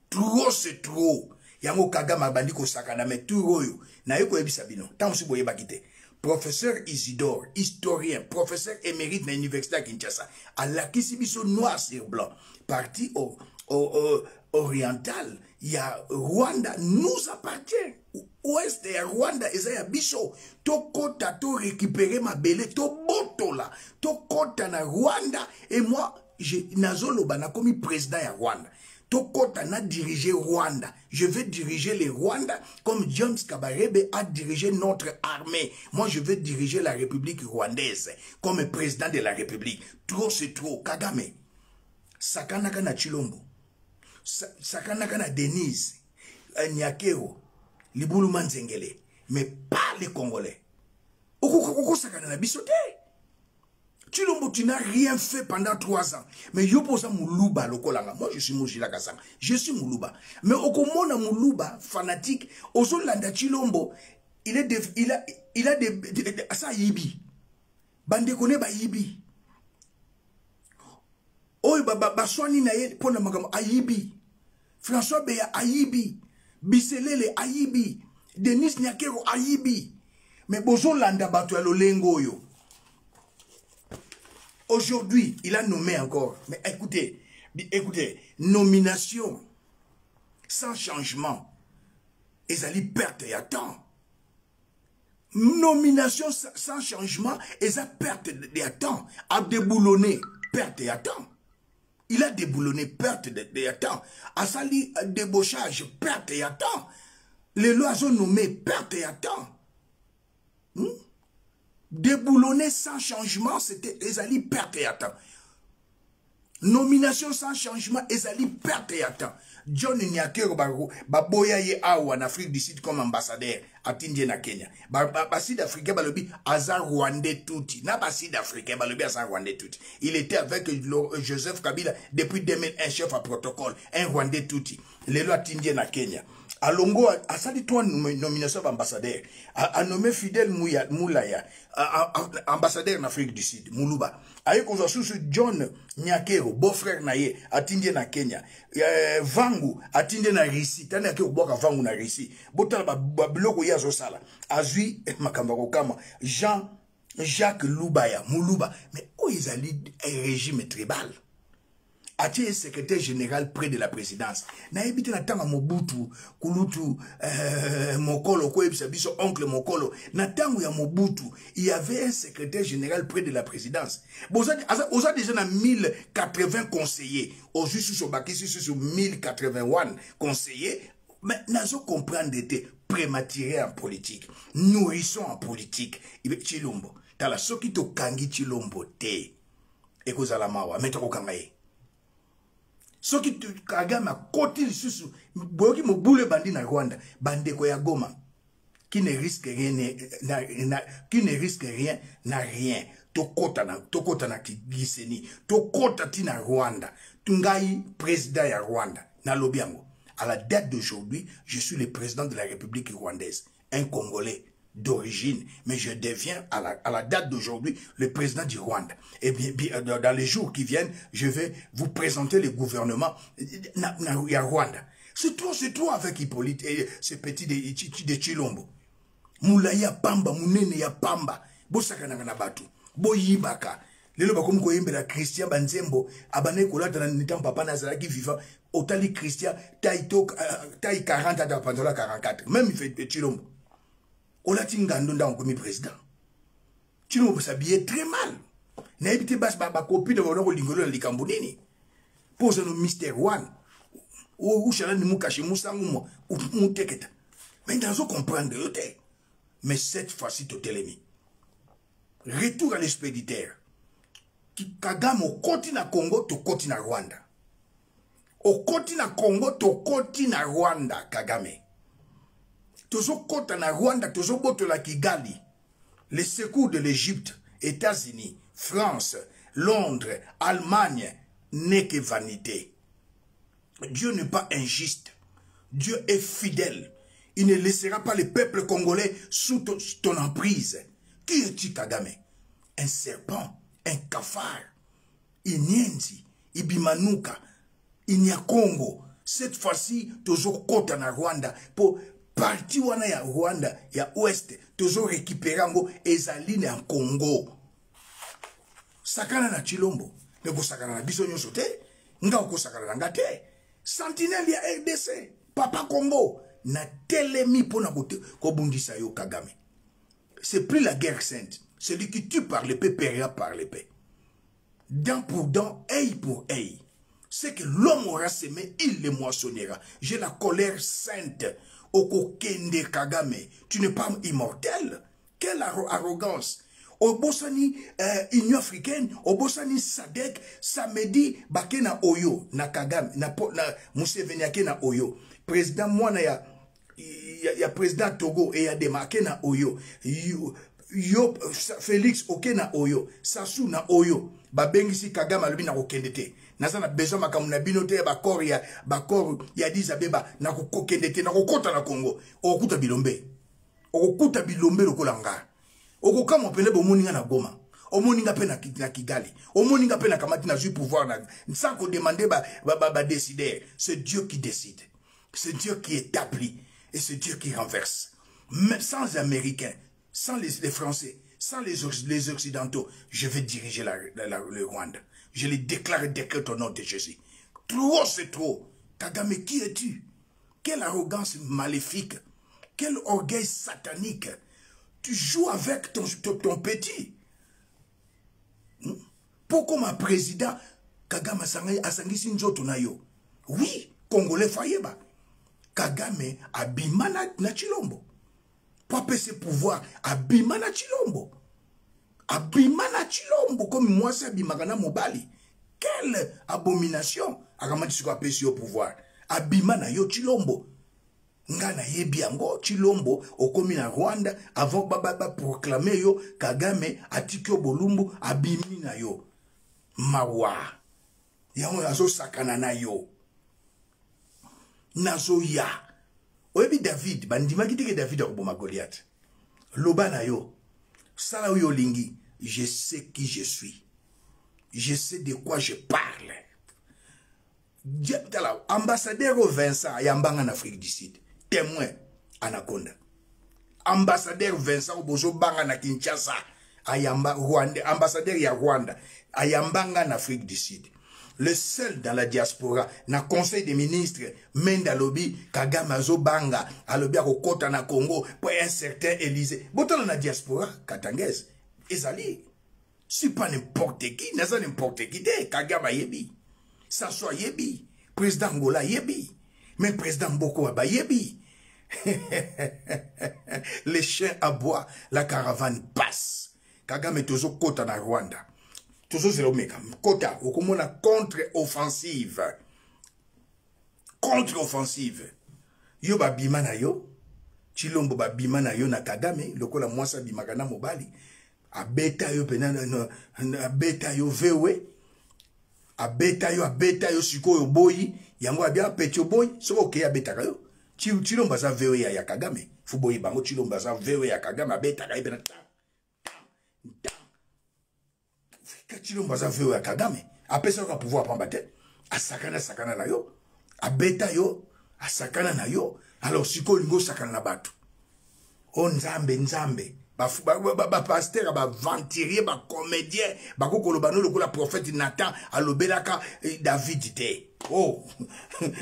Trop c'est trop. Yango Kagame bandi ko sakana mais tout royo na yeko ebisa bino tant si boye bakite. Professeur Isidore, historien, professeur émérite de l'université à Kinshasa, à la Kisibiso noir sur blanc, parti oriental, il y a Rwanda nous appartient. Ouest de Rwanda, il y a Biso, Tokota, to récupérer ma belle, to botola, Tokota na Rwanda, et moi, Nazolo Bana comme président à Rwanda. Tokota na dirigé Rwanda. Je vais diriger les Rwanda comme James Kabarebe a dirigé notre armée. Moi, je vais diriger la République rwandaise comme président de la République. Trop, c'est trop. Kagame. Sakanaka na Chilombo. Sakanaka na Denise. Nyakero. Libulu Manzengele. Mais pas les Congolais. Oko sakana na bisote. Chilombo, tu n'as rien fait pendant 3 ans. Mais yo posa Moulouba lokolanga. Moi, je suis Moujila Kassam. Je suis Moulouba. Mais okomona Moulouba, fanatique, Ozolanda Chilombo, il a des ça yibi. Bande kone ba yibi. Oy ba swani na ye pona magam ayibi. François Beya ayibi. Biselele ayibi. Denis Nyakero ayibi. Mais bozolanda bato ya lolengo yo. Aujourd'hui, il a nommé encore. Mais écoutez, nomination sans changement. Ils allaient perdre et attendre. Nomination sans changement, ils ont perte et attendre. A déboulonné, perte et attendre. Il a déboulonné, perte et attendre. A sali débauchage, perte et attendre. Les lois ont nommé perte et attendre. Déboulonner sans changement, c'était Ezali perte et attend. Nomination sans changement, Ezali perte et attend. John Nyakero Baboya ye awa en Afrique du Sud comme ambassadeur à Tindie na Kenya. Sud-Africain balobi Azar Rwandais touti. Na Sud-Africain balobi Azar Rwandais touti. Il était avec Joseph Kabila depuis 2001 chef à protocole. Un Rwandais touti. Les lois Tindie na Kenya. Alongo a sali toi nomination d'ambassadeur. A nommé Fidel Moulaya, ambassadeur en Afrique du Sud, Moulouba. Aye ko sous John Nyakero, beau-frère naye, atindie na Kenya. Vangu, atindie na Russie, tani ake boka Vangu na Russie. Botala ba biloko ya zo sala. Azui makambako kama Jean-Jacques Loubaya, Moulouba. Mais où ils allaient un régime tribal? A-t-il un secrétaire général près de la présidence? Na ebite na tanga Mobutu, Kulutu, Mokolo, Koebisabiso, oncle Mokolo. Na tanga ya Mobutu, il y avait un secrétaire général près de la présidence. Bon, on a déjà 1080 conseillers. Aujourd'hui, sur Bakissi, sur 1081 conseillers. Mais nous comprendre était prématuré en politique. Nourrissons en politique. Chilombo. T'as la soki to kangi Chilombo te. Eko zalamawa. Metoko kangaye. Ce qui Kagame a côté sous boyoki mo boule bandi na Rwanda bande ko ya Goma qui ne risque rien n'a rien to kota na Giseni to kota ti na Rwanda tungai président ya Rwanda na lobiango à la date d'aujourd'hui je suis le président de la République rwandaise un Congolais d'origine, mais je deviens à la date d'aujourd'hui le président du Rwanda. Et bien, dans les jours qui viennent, je vais vous présenter le gouvernement de Rwanda. C'est toi avec Hippolyte et ce petit de Chilombo. Moulaya Pamba, Mounene ya Pamba, Bosakana na Batu, Boyibaka, Lelo Bakom Koyembe la Christian Banzembo, Abane Kolata na Nitan Papa Nazaraki vivant, Otali Christian, taille 40 à Pandola 44, même il fait Chilombo. On a tinga ndonda en comme président. Tu nous s'habiller très mal. N'habite pas ma copine de votre lingolo de Cambodini. Pose nos mystère one. Ou chala ni mukashi musangumo ou muteketa. Mais dans on comprendre yote. Mais cette fois-ci totelemi. Retour à l'expéditeur. Qui Kagame au continent Congo to continent Rwanda. Au continent Congo to continent Rwanda Kagame. Toujours côté na Rwanda, toujours boto la Kigali. Les secours de l'Égypte, États-Unis, France, Londres, Allemagne, n'est que vanité. Dieu n'est pas injuste. Dieu est fidèle. Il ne laissera pas le peuple congolais sous ton emprise. Qui est-tu, Kagame? Un serpent, un cafard, Inyenzi, Ibimanuka, Inyakongo. Cette fois-ci, toujours côté na Rwanda pour parti wana ya Rwanda ya ouest toujours récupérer ngo ezaline en Congo sakana na Chilombo mais ko sakana na biso nyonso te nga ko sakana na ngate sentinelle ya RDC papa Congo na telemi pona ko bundisa yo Kagame. C'est plus la guerre sainte, celui qui tue par l'épée paiera par l'épée, dent pour dent, œil pour œil. C'est que l'homme aura semé, il le moissonnera. J'ai la colère sainte. Oko Kende Kagame, tu n'es pas immortel. Quelle arrogance. Au Bossani, Union africaine, au Bossani Sadek, samedi, Bakena Oyo, na Kagame, na Museveni na Oyo. Président Mwana ya président Togo et ya démarqué na Oyo. Yo Félix Okena Oyo, Sassou na Oyo. Babengisi Kagame alubi na kokendete. Nazana besoin makamuna binote bakor ya Dizabeba na kokendete na kokota na Congo. Okuta bilombe. Okuta bilombe lokolanga. Okokama pele bomoninga na Goma. Omoninga pe na Kigali. Omoninga pe na kamati na jui pouvoir na sans qu'on demander ba décider. C'est Dieu qui décide. C'est Dieu qui établit et c'est Dieu qui renverse. Même sans Américains, sans les Français, sans les Occidentaux, je vais diriger le Rwanda. Je les déclare et décrète au nom de Jésus. Trop, c'est trop. Kagame, qui es-tu? Quelle arrogance maléfique. Quel orgueil satanique. Tu joues avec ton petit. Pourquoi ma président Kagame asangisi nzoto na yo? Oui, Congolais fayeba. Kagame abima na Chilombo. Pour ses pouvoirs, abima na Chilombo. Abima na Chilombo comme moi c'est abimagana mobali. Quelle abomination. Akamati siko apesi au pouvoir. Abima na yo Chilombo. Ngana yebi yango Chilombo okomi na Rwanda avant baba proclamer yo Kagame atikyo bolumbu abimi na yo. Mawa. Yango nazo sakana na yo. Nazo ya. Oyebi David, bandima kitike David akoboma Goliath. Loba na yo. Sala yo lingi, je sais qui je suis. Je sais de quoi je parle. Ambassadeur Vincent Ayambanga en Afrique du Sud. Témoin Anaconda. Ambassadeur Vincent Bozo Banga na Kinshasa. Ayamba Rwanda. Ambassadeur ya Rwanda. Ayambanga en Afrique du Sud. Le seul dans la diaspora, na conseil des ministres, Menda Lobi, Kagame Azo Banga, Alobi Akokota na Congo, pour un certain Élysée. Botan na diaspora, Katangès, Ezali. C'est pas n'importe qui, n'est pas n'importe qui, Kagame Yebi. Ça soit Yebi. Président Angola Yebi. Mais président Boko Aba Yebi. Les chiens aboient, la caravane passe. Kagame Tozo Kota na Rwanda. Toujours c'est l'omega. Kota, au komona contre-offensive. Contre-offensive. Yo ba bima na yo. Chilombo ba bima na yo na Kagame. Lokola mwasa bimagana mobali. Abeta yo penana. Abeta yo vewe. Abeta yo siko yo boyi. Yango abia peti yo boyi. Soko ke abeta yo. Chilombo za vewe ya Kagame. Fuboyi bango Chilombo za vewe ya Kagame. Abeta ka ibena ta. Chilombo za vewe ya Kagame. Apesa yo pouvoir pambate. Asakana na yo. Abeta yo. Asakana na yo. Alors siko lingo sakana na batu. O nzambe. Ba pasteur, ba venturier, ba comédien, ba kokoloba no lokola prophète Nathan alobelaka David te. Oh,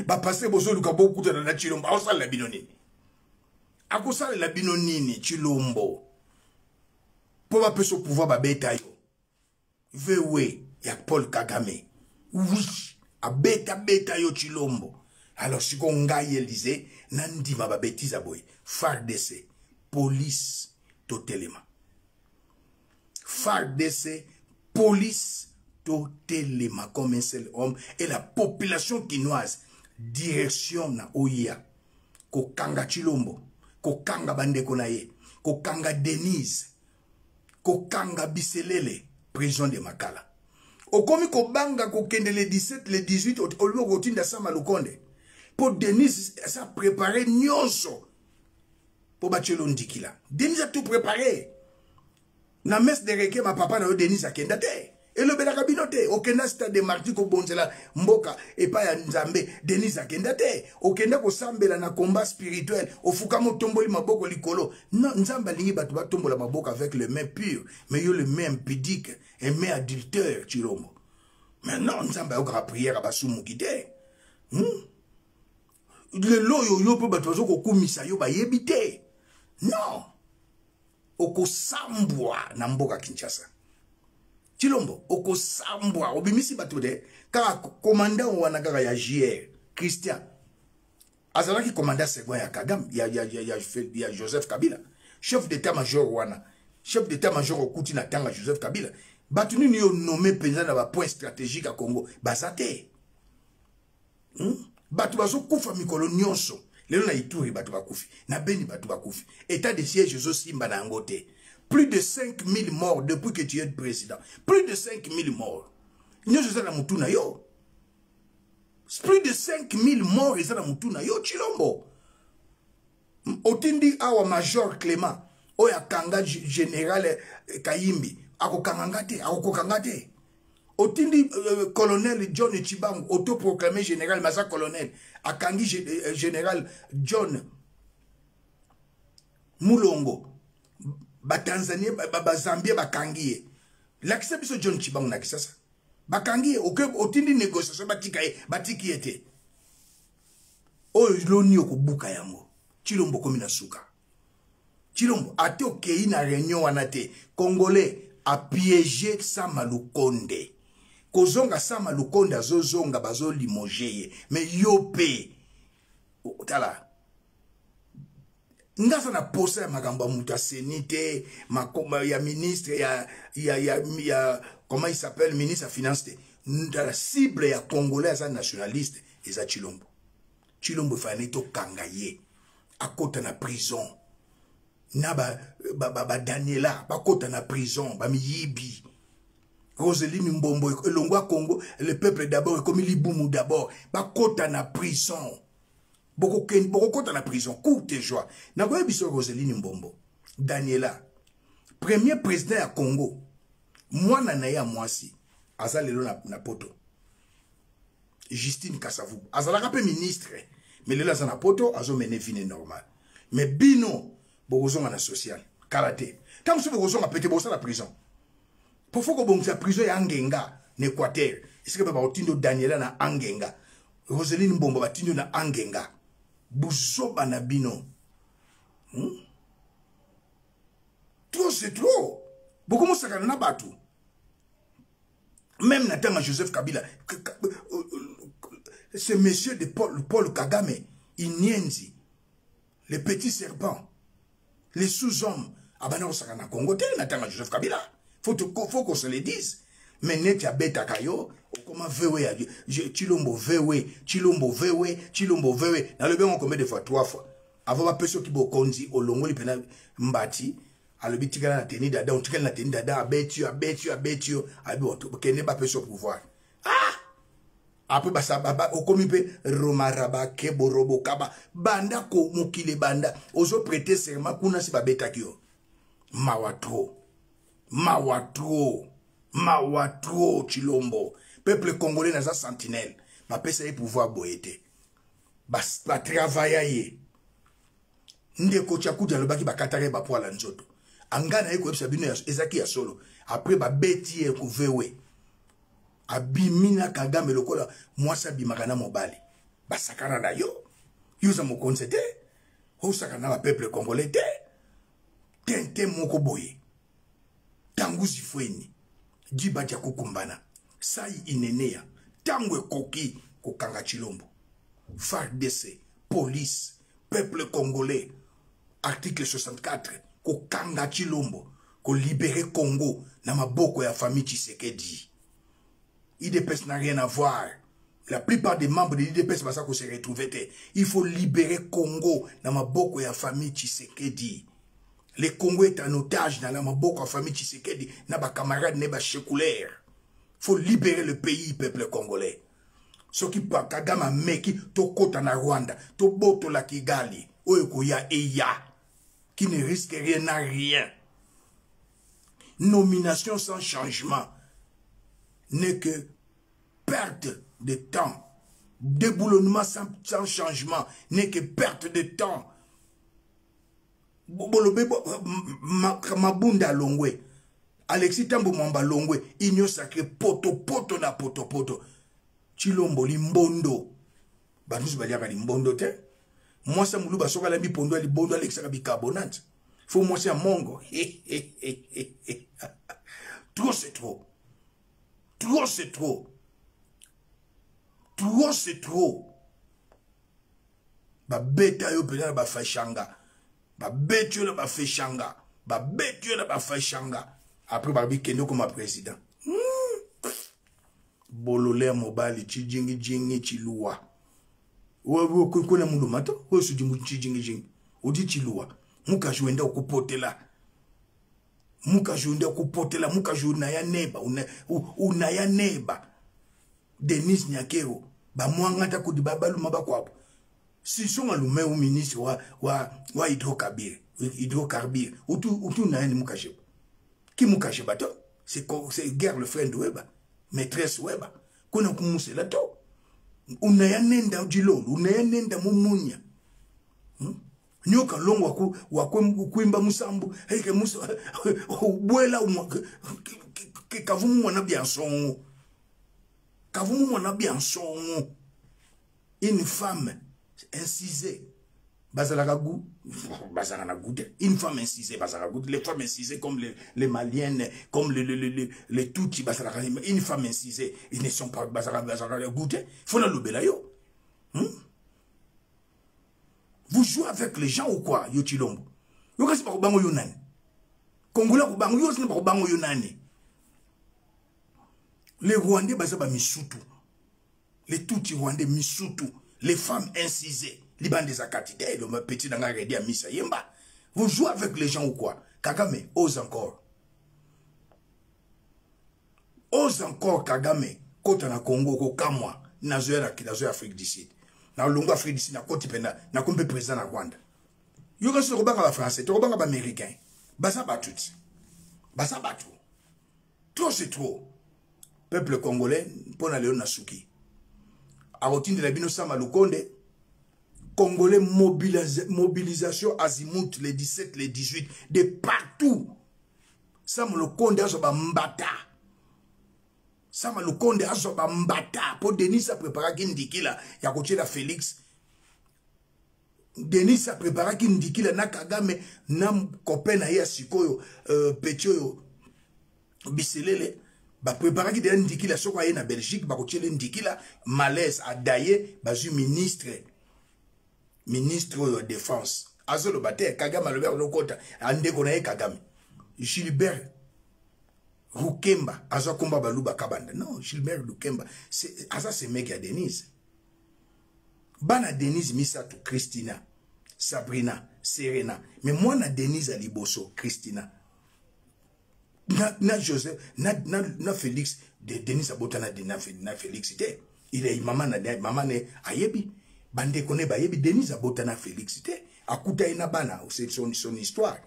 ba pasteur bozo luka boku to na Chilombo. Akosala bino nini? Akosala la bino nini Chilombo? Po ba peso pouvoir ba beta yo. Vewe ya Paul Kagame. Oui, beta yo Chilombo. Alors si kon ngai Élysée, nandima ba bêtise boy. FARDC, police totalement. FARDC, police totalement comme un seul homme et la population quinoise direction na Oya. Kokanga Chilombo, kokanga bandeko na ye, kokanga Denise, kokanga Biselele, prison de Makala. Okomi kobanga kokende le 17, le 18, oluo kotinda sama lukonde. Pour Denise, ça a préparé nyonso. Pour Bachelo Ndikila. Denise a tout préparé. Na messe de reke, ma papa na yo Denise a kendate. Et le bela kabinote. Okenda stade de marti ko bonzela mboka. Et pas ya nzambe. Denise a kendate. Okenda ko sambela na combat spirituel. Ofuka mo tomboli maboko likolo. Non, nzamba lingi batu ba tombola maboko avec le main pur. Mais yo le main impudique. Et main adultère, Chilombo. Mais non, nzamba yo ka prière à basumu kite. Le loyo yo pe batu ko kumisa yo ba yebite. Non. Oko sambwa na mboka Kinshasa. Chilombo, oko sambwa. Obimisi batu de. Kaka commandant wana kaka ya JR. Christian. Azalaki commandant second ya Kagame. Ya Joseph Kabila. Chef d'état-major wana. Chef d'état-major okuti na tanga Joseph Kabila. Batu nini yo nommé penza na ba point stratégique à Congo. Bazate. Batu bazo kufa mikolo nyonso. Lelo na Ituri batu bakufi. Na Beni batu bakufi. État de siège zo simba na ngote. Plus de 5000 morts depuis que tu es président. Plus de 5000 morts. Nyonso za na mutu na yo. Plus de 5000 morts za na mutu na yo Chilombo. Otindi awa Major Clément. Oya kanga général Kayimbi. Ako kangate. Otindi colonel John Chibangu, autoproclamé général Massa colonel, akangi général John Mulongo, Tanzanie, Zambie, Bakangie. L'accès biso John Chibang na kisasa. Bakangie, otindi négociation, batiki ete. Loni okubuka yango. Chilombo komi na suka. Chilombo, ate okei na réunion wanate. Congolais a piégé Sama Lukonde. Kozonga Sama Lukonde azozonga bazo limogeye. Mais yope. Tala. Ngasa na posa ya magamba muta senite, ya ministre, ya comment il s'appelle, ministre de finance. La cible ya congolais à nationaliste, eza Chilombo. Chilombo fane to kangaye. Akota na prison. Na ba Daniela, bakota na prison, ba miyibi. Roseline Mbombo, Longwa Congo, le peuple d'abord, comme Liboumou d'abord, bakota na prison. Beaucoup kota na prison, courte joie. Na goye biso Roseline Mbombo, Daniela, premier président à Congo, mwana na ya mwasi, azalelo na poto. Justine Kassavou, azalaka pe ministre, mais lelo azana poto, azo mene vine normal. Mais bino, bokozonga na social, karate. Tant que bokozonga pete bosa la prison. Pour faut que bonga prison ya Angenga, n'Équateur. Est-ce que ba otindo Daniela na Angenga? Roseline Mbombo batindo na Angenga. Bousoba na bino. Trop c'est trop. Beaucoup de gens na batu. Même Nathan Joseph Kabila. Ce monsieur de Paul Kagame, Inyenzi, les petits serpents, les sous-hommes, abana osakana Congo, Nathan Joseph Kabila. Faut qu'on se le dise. Mais net ya beta kayo, comment vewe ya Chilombo vewe, Chilombo vewe, Chilombo vewe. Na le bien on combien de fois 3 fois. Avant ma personne qui bo konzi olongo li pena mbati, alobi tikala na teni dada, on tikala na teni dada abetio, abi oto kene ba personne pouvoir. Ah! Après basa baba okomi pe romaraba keborobo kaba banda ko mukile banda ozo prêter serment kuna si ba beta kyo. Mawatro Chilombo. Peuple congolais n'a pas sentinelle. Ma pesa y pouvoir boyete. Bas travailler. Ndeko chaku dialobaki bakatare ba poala nzoto. Angana eko ebisabino ezaki ya solo. Après ba beti e kuvewe. Abimina Kagame lokola mwasa bimakana mobali. Basakana na yo. Yuza mo konsete. Osakana ba peuple congolais te. Tente moko boye. Tanguzi fweni. Jiba ja kukumbana. Sai inenea. Tangwe koki kokanga Chilombo. FARDC, police, peuple congolais. Article 64. Kokanga Chilombo. Ko libérer Congo. Na maboko ya famille Tshisekedi. IDPS n'a rien à voir. La plupart des membres de l'IDPS va se retrouver. Il faut libérer Congo. Na maboko ya famille Tshisekedi. Les Congo est en otage dans la maboko famille Tshisekedi, na ba camarade ne ba chekulaire. Faut libérer le pays, peuple congolais. Ce qui pa Kagame meki to kota na Rwanda, to boto la Kigali, oyo ya eya, qui ne risque rien à rien. Nomination sans changement n'est que perte de temps. Déboulonnement sans changement n'est que perte de temps. Mabunda Longwe, Alexis Tambo Mamba Longwe, Igno Sacré, poto na poto. Chilombo Limbondo. Banous Baliaka Limbondo te. Moi, ça moulou basoka la mi pondo Limbondo Alexis bicarbonate. Faut moi c'est un mongo. Trop c'est trop. Trop c'est trop. Trop c'est trop. Ba beta yo pena ba fashanga. Ba betio la ba feshanga. Ba betio la ba feshanga. Après Barbi Kendo comme président. Bolole mobali jingi chilua. Wo kona mundu mato, wo su jingi. Odi chilua. Muka juenda okupotela. Muka juenda ya neba, una ya neba. Denis Nyakero, ba mwangata kudi babalu mabakwabo. Si son alume au ministre wa hydrocarbure, utu na yani mukasheba. Ki mukasheba to? C'est guerre le friend weba, maîtresse weba. Kuna kumusela to. Una ya nenda ujilolo, una ya nenda mumunya. nyoka longo wakwimba musambu heke musa bwela kavumu mwana bien son kavumu mwana bien son une femme incisée bazalaka goût bazalaka na goût une femme incisée bazalaka goût les femmes incisées comme les maliennes comme les Tutsi bazalaka une femme incisée ils ne sont pas bazalaka goût faut na lobela yo vous jouez avec les gens ou quoi yo Chilombo yo kasi ba kubango yo nani Kongola kubango yo sina ba kubango yo nani les Rwandais bazaba misutu les Tutsi Rwandais misutu les femmes incisées les bandes des akatite le petit dans redi à misa yemba vous jouez avec les gens ou quoi Kagame ose encore Kagame kota na Congo ko kamwa na zoya Afrique du Sud na longo Afrique du Sud na koti pena na kombe président na Rwanda yo ka so banga ba français to banga ba américain basa batut trop c'est trop peuple congolais pona leo na suki arotinde la bino sama lukonde congolais mobilisation azimut les 17 les 18 de partout sama lukonde azoba mbata Sama Lukonde azoba mbata po Denis a préparé qui ndikila ya kochela Félix Denis a préparé qui ndikila na Kagame na copain na ya sikoyo petio biselele ba préparé qui ndikila soko aye na Belgique ba kochela ndikila malaise a daye bazu ministre de défense azolo bate Kagame alobert lokota ande konaye Kagame Gilbert Rukemba, Aza Komba Baluba Kabanda. Non, Gilbert Rukemba. Aza c'est mec à Denise. Bana Denise Misato, Christina, Sabrina, Serena. Mais moi, na Denise Aliboso, Christina. Na Joseph, na Félix, Denise Abotana, na Félix. Il est maman ne Ayebi. Bande kone ba Ayebi, Denise Abotana Félix. Akuta ina bana, c'est son histoire.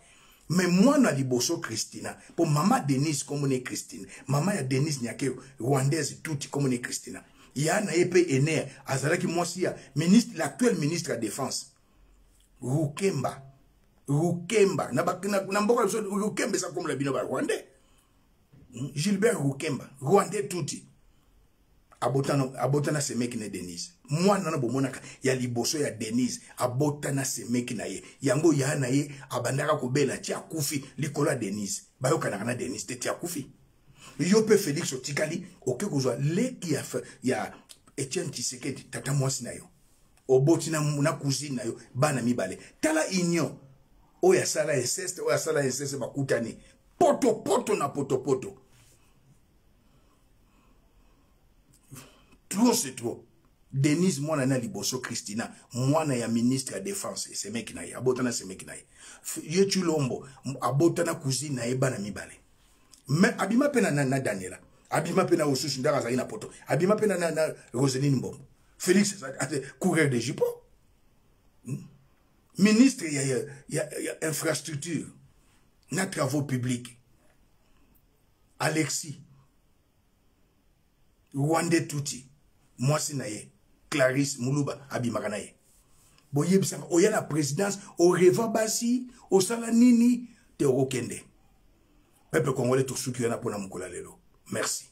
Mais moi, na liboso Christina. Pour maman Denise, comme on est Christine. Maman ya Denise, nyake Rwandaise, tout comme on est Christina. Il y a un épée aîné, Azalaki Mosia, l'actuel ministre de la Défense. Rukemba. Rukemba. Rukemba, ça comme la binoba Rwandais. Gilbert Rukemba. Rwandais touti. Abotana se meki na Denise. Moi nana bomonaka ya liboso ya Denise abotana se meki na ye. Yango ya na ye abandaka ko bela tia kufi likola Denise. Bayo kanaka na Denise te tia kufi. Yo pe Félix Otikali oke kozwa leki ya Etienne Tshisekedi tata mwasi na yo. Oboti na cousine na yo bana mibale. Tala union oya sala inceste bakutani. Poto na poto. Trop c'est trop. Denise mwana na liboso Christina, mwana ya ministre ya défense, c'est meki na ye, abotana se meki na ye. Ye Chilombo, abotana cousine na ye bana mibale. Mais abima pena na Daniela, abima pena osusu ndaka za ina poto, abima pena na Roseline Mbombo. Félix coureur de Jipo. Ministre ya infrastructure, na travaux publics. Alexis Rwandais Touti. Moi c'est naye Clarisse Muluba abimaka naye boyebisanga oya la présidence au reva basi au sala nini te okende peuple congolais to suki na pona mukola lelo merci.